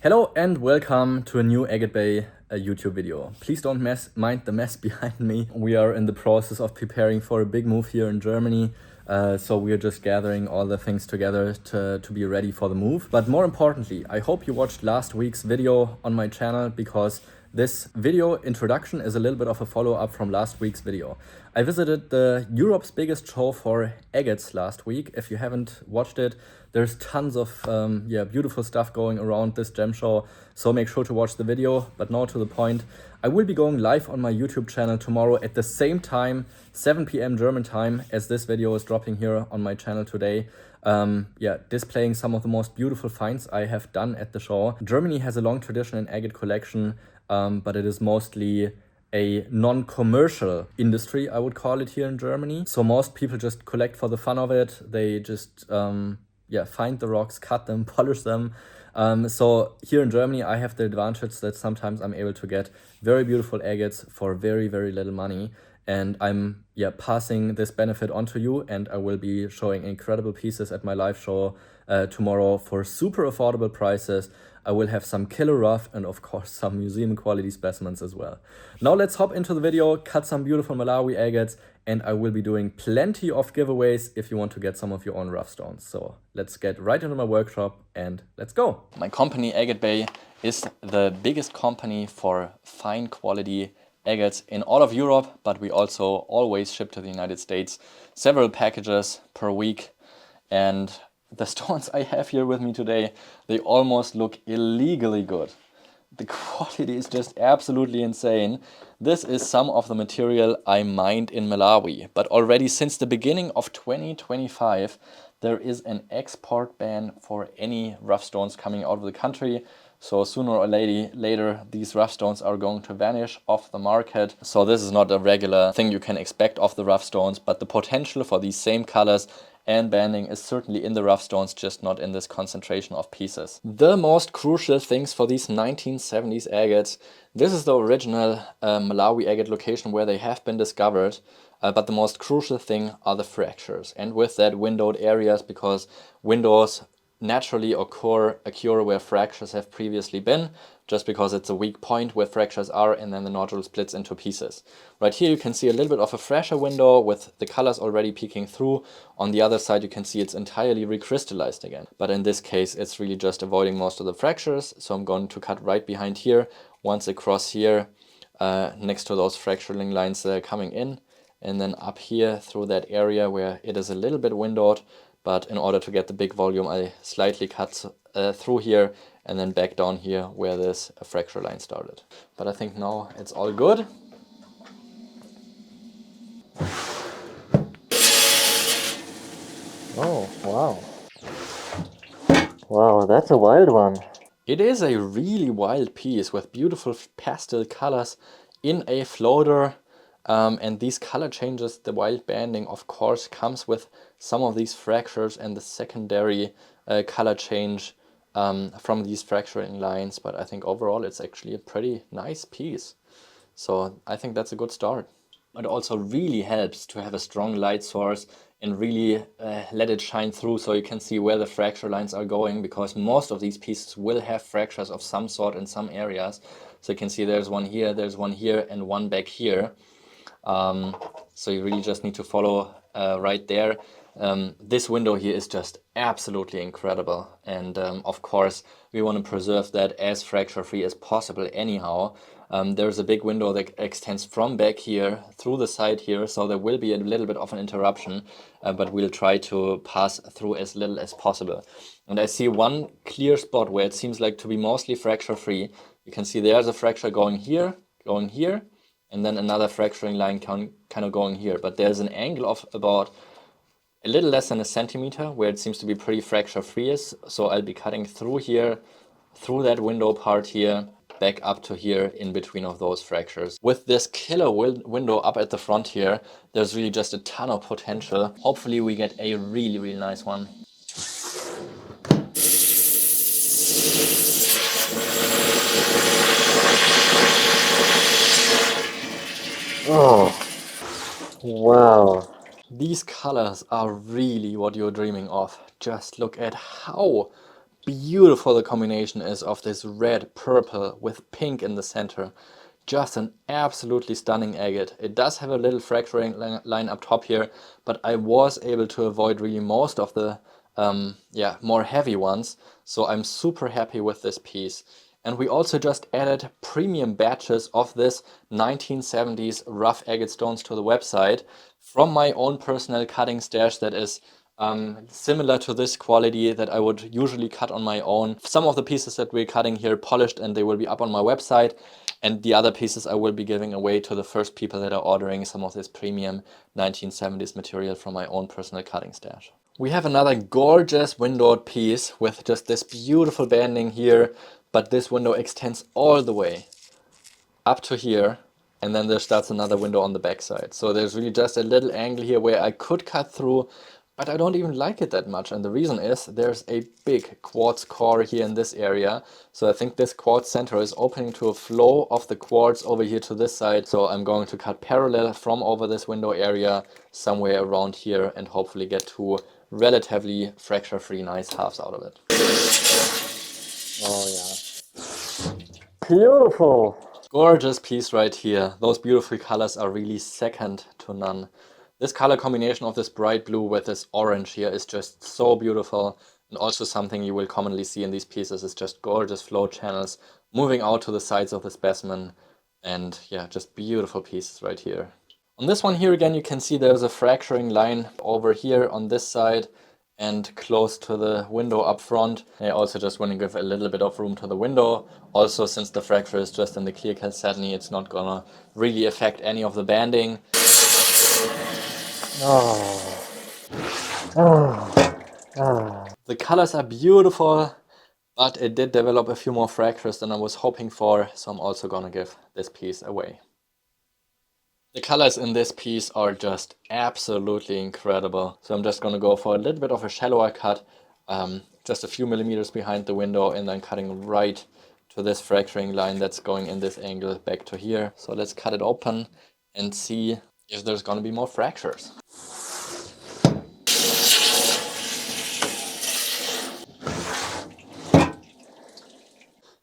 Hello and welcome to a new Agatebay YouTube video. Please don't mind the mess behind me. We are in the process of preparing for a big move here in Germany. So we are just gathering all the things together to be ready for the move. But more importantly, I hope you watched last week's video on my channel, because this video introduction is a little bit of a follow-up from last week's video. I visited the Europe's biggest show for Agates last week. If you haven't watched it, there's tons of beautiful stuff going around this gem show, so make sure to watch the video. But now to the point. I will be going live on my YouTube channel tomorrow at the same time, 7 p.m. German time, as this video is dropping here on my channel today. Displaying some of the most beautiful finds I have done at the show. Germany has a long tradition in agate collection, but it is mostly a non-commercial industry, I would call it, here in Germany. So most people just collect for the fun of it. They just find the rocks, cut them, polish them. So here in Germany, I have the advantage that sometimes I'm able to get very beautiful agates for very, very little money. And I'm passing this benefit on to you, and I will be showing incredible pieces at my live show tomorrow for super affordable prices. I will have some killer rough and of course some museum quality specimens as well. Now let's hop into the video, cut some beautiful Malawi agates, and I will be doing plenty of giveaways if you want to get some of your own rough stones. So let's get right into my workshop and let's go. My company Agatebay is the biggest company for fine quality agates in all of Europe, but we also always ship to the United States several packages per week. And the stones I have here with me today, they almost look illegally good. The quality is just absolutely insane. This is some of the material I mined in Malawi, but already since the beginning of 2025, there is an export ban for any rough stones coming out of the country. So sooner or later, these rough stones are going to vanish off the market. So this is not a regular thing you can expect of the rough stones, but the potential for these same colors and banding is certainly in the rough stones, just not in this concentration of pieces. The most crucial things for these 1970s agates, this is the original Malawi agate location where they have been discovered. But the most crucial thing are the fractures, and with that windowed areas, because windows naturally occur where fractures have previously been, just because it's a weak point where fractures are, and then the nodule splits into pieces. Right here you can see a little bit of a fresher window with the colors already peeking through. On the other side you can see it's entirely recrystallized again. But in this case it's really just avoiding most of the fractures, so I'm going to cut right behind here, once across here, next to those fracturing lines that are coming in, and then up here through that area where it is a little bit windowed. But in order to get the big volume, I slightly cut through here and then back down here where this fracture line started. But I think now it's all good. Oh, wow. Wow, that's a wild one. It is a really wild piece with beautiful pastel colors in a floater. And these color changes, the wild banding, of course, comes with some of these fractures and the secondary color change from these fracturing lines. But I think overall it's actually a pretty nice piece. So I think that's a good start. It also really helps to have a strong light source and really let it shine through, so you can see where the fracture lines are going, because most of these pieces will have fractures of some sort in some areas. So you can see there's one here, and one back here. So you really just need to follow right there. This window here is just absolutely incredible, and of course we want to preserve that as fracture free as possible anyhow. There's a big window that extends from back here through the side here, so there will be a little bit of an interruption, but we'll try to pass through as little as possible. And I see one clear spot where it seems like to be mostly fracture free. You can see there's a fracture going here, and then another fracturing line kind of going here. But there's an angle of about a little less than a centimeter where it seems to be pretty fracture free. So I'll be cutting through here, through that window part here, back up to here in between of those fractures. With this killer window up at the front here, there's really just a ton of potential. Hopefully we get a really, really nice one. Oh, wow. These colors are really what you're dreaming of. Just look at how beautiful the combination is of this red, purple with pink in the center. Just an absolutely stunning agate. It does have a little fracturing line up top here, but I was able to avoid really most of the more heavy ones. So I'm super happy with this piece. And we also just added premium batches of this 1970s rough agate stones to the website from my own personal cutting stash that is similar to this quality that I would usually cut on my own. Some of the pieces that we're cutting here polished and they will be up on my website, and the other pieces I will be giving away to the first people that are ordering some of this premium 1970s material from my own personal cutting stash. We have another gorgeous windowed piece with just this beautiful banding here, but this window extends all the way up to here, and then there starts another window on the back side. So there's really just a little angle here where I could cut through, but I don't even like it that much. And the reason is there's a big quartz core here in this area. So I think this quartz center is opening to a flow of the quartz over here to this side. So I'm going to cut parallel from over this window area somewhere around here and hopefully get two relatively fracture-free nice halves out of it. Oh yeah. Beautiful. Gorgeous piece right here. Those beautiful colors are really second to none. This color combination of this bright blue with this orange here is just so beautiful, and also something you will commonly see in these pieces is just gorgeous flow channels moving out to the sides of the specimen, and yeah, just beautiful pieces right here. On this one here again, you can see there's a fracturing line over here on this side and close to the window up front. I also just want to give a little bit of room to the window. Also, since the fracture is just in the clear calcedony, it's not gonna really affect any of the banding. Oh. Oh. Oh. The colors are beautiful, but it did develop a few more fractures than I was hoping for, so I'm also gonna give this piece away. The colors in this piece are just absolutely incredible. So I'm just going to go for a little bit of a shallower cut, just a few millimeters behind the window, and then cutting right to this fracturing line that's going in this angle back to here. So let's cut it open and see if there's going to be more fractures.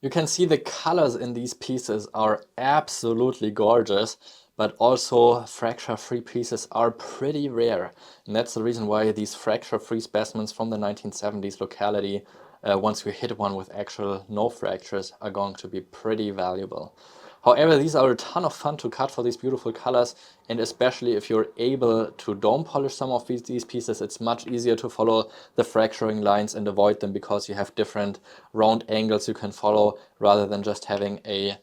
You can see the colors in these pieces are absolutely gorgeous, but also fracture-free pieces are pretty rare. And that's the reason why these fracture-free specimens from the 1970s locality, once we hit one with actual no fractures, are going to be pretty valuable. However, these are a ton of fun to cut for these beautiful colors, and especially if you're able to dome polish some of these pieces, it's much easier to follow the fracturing lines and avoid them because you have different round angles you can follow rather than just having a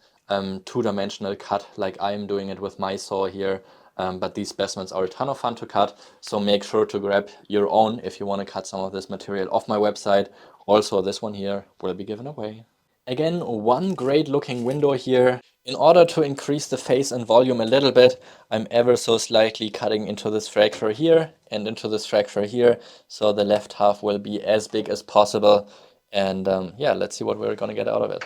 two-dimensional cut like I'm doing it with my saw here. But these specimens are a ton of fun to cut, so make sure to grab your own if you want to cut some of this material off my website. Also, this one here will be given away. Again, one great looking window here. In order to increase the face and volume a little bit, I'm ever so slightly cutting into this fracture here and into this fracture here, so the left half will be as big as possible. And yeah, let's see what we're gonna get out of it.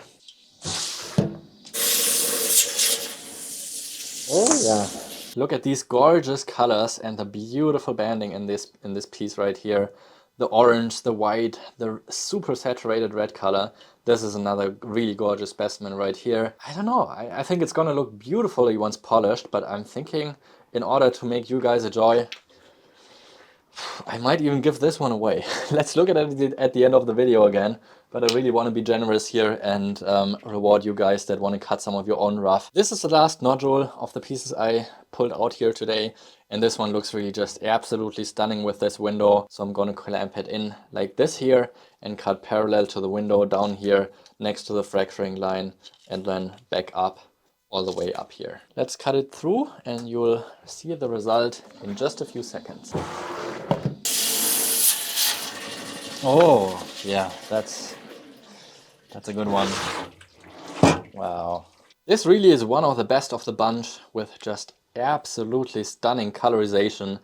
Oh yeah. Look at these gorgeous colors and the beautiful banding in this piece right here. The orange, the white, the super saturated red color. This is another really gorgeous specimen right here. I don't know, I think it's gonna look beautifully once polished, but I'm thinking in order to make you guys a joy, I might even give this one away. Let's look at it at the end of the video again, but I really want to be generous here and reward you guys that want to cut some of your own rough. This is the last nodule of the pieces I pulled out here today, and this one looks really just absolutely stunning with this window. So I'm going to clamp it in like this here and cut parallel to the window down here next to the fracturing line and then back up all the way up here. Let's cut it through and you'll see the result in just a few seconds. Oh, yeah, that's a good one. Wow. This really is one of the best of the bunch with just absolutely stunning colorization.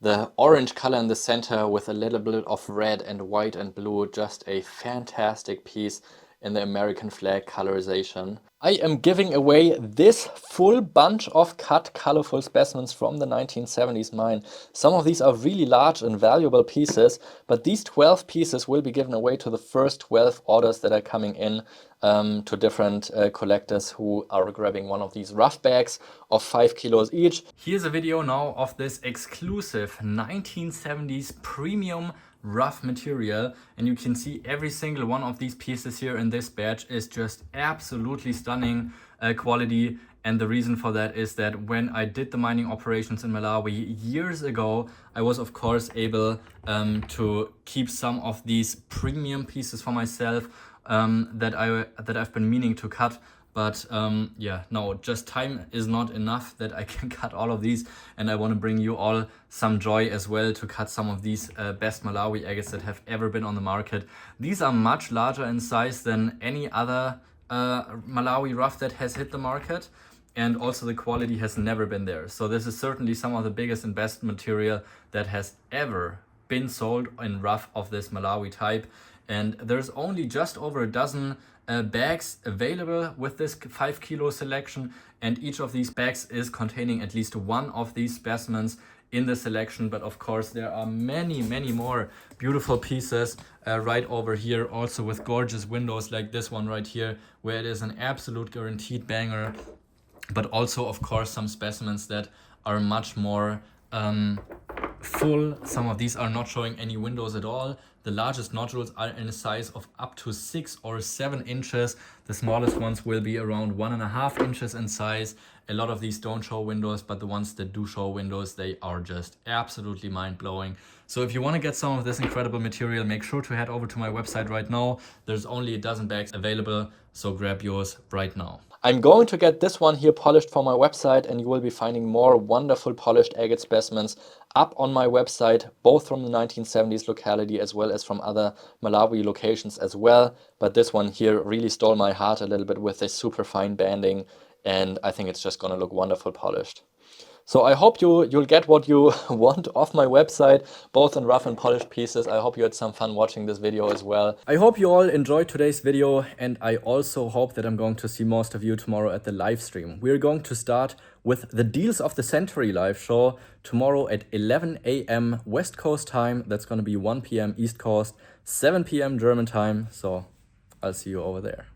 The orange color in the center with a little bit of red and white and blue, just a fantastic piece. in the American flag colorization. I am giving away this full bunch of cut colorful specimens from the 1970s mine. Some of these are really large and valuable pieces, but these 12 pieces will be given away to the first 12 orders that are coming in to different collectors who are grabbing one of these rough bags of 5 kilos each. Here's a video now of this exclusive 1970s premium rough material, and you can see every single one of these pieces here in this batch is just absolutely stunning quality. And the reason for that is that when I did the mining operations in Malawi years ago, I was of course able to keep some of these premium pieces for myself that I've been meaning to cut. But yeah, no, just time is not enough that I can cut all of these, and I want to bring you all some joy as well to cut some of these best Malawi agates that have ever been on the market. These are much larger in size than any other Malawi rough that has hit the market, and also the quality has never been there. So this is certainly some of the biggest and best material that has ever been sold in rough of this Malawi type. And there's only just over a dozen bags available with this 5 kilo selection, and each of these bags is containing at least one of these specimens in the selection. But of course there are many more beautiful pieces right over here, also with gorgeous windows like this one right here, where it is an absolute guaranteed banger. But also of course some specimens that are much more full. Some of these are not showing any windows at all. The largest nodules are in a size of up to 6 or 7 inches. The smallest ones will be around 1.5 inches in size. A lot of these don't show windows, but the ones that do show windows, they are just absolutely mind-blowing. So if you want to get some of this incredible material, make sure to head over to my website right now. There's only a dozen bags available, so grab yours right now. I'm going to get this one here polished for my website, and you will be finding more wonderful polished agate specimens up on my website, both from the 1970s locality as well as from other Malawi locations as well. But this one here really stole my heart a little bit with this super fine banding, and I think it's just gonna look wonderful polished. So I hope you'll get what you want off my website, both in rough and polished pieces. I hope you had some fun watching this video as well. I hope you all enjoyed today's video, and I also hope that I'm going to see most of you tomorrow at the live stream. We're going to start with the Deals of the Century live show tomorrow at 11 a.m. West Coast time. That's going to be 1 p.m. East Coast, 7 p.m. German time. So I'll see you over there.